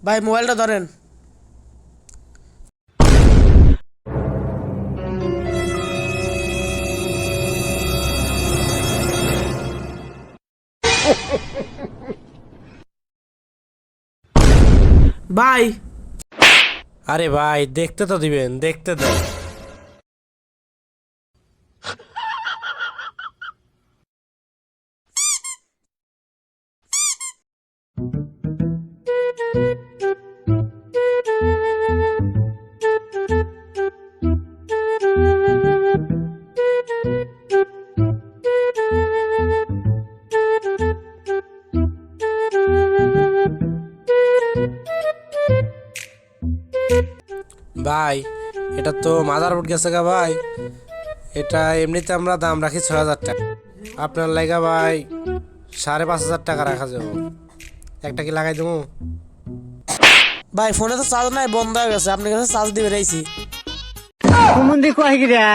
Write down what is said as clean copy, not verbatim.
ভাই মোবাইলটা ধরেন। ভাই আরে ভাই দেখতে তো দিবেন, দেখতে দেন। ভাই এটা তো মাদারবোর্ড গেছে গা ভাই। এটা এমনিতে আমরা দাম রাখি ৬,০০০ টাকা। আপনার লাগা ভাই ৫,৫০০ টাকা রাখা যাবো। একটা কি লাগাই দেবো? ভাই ফোনে তো চার্জ নাই, বন্ধ হয়ে গেছে, আপনার কাছে চার্জ দিবে রয়েছি। কুমন্দি কয় গিরা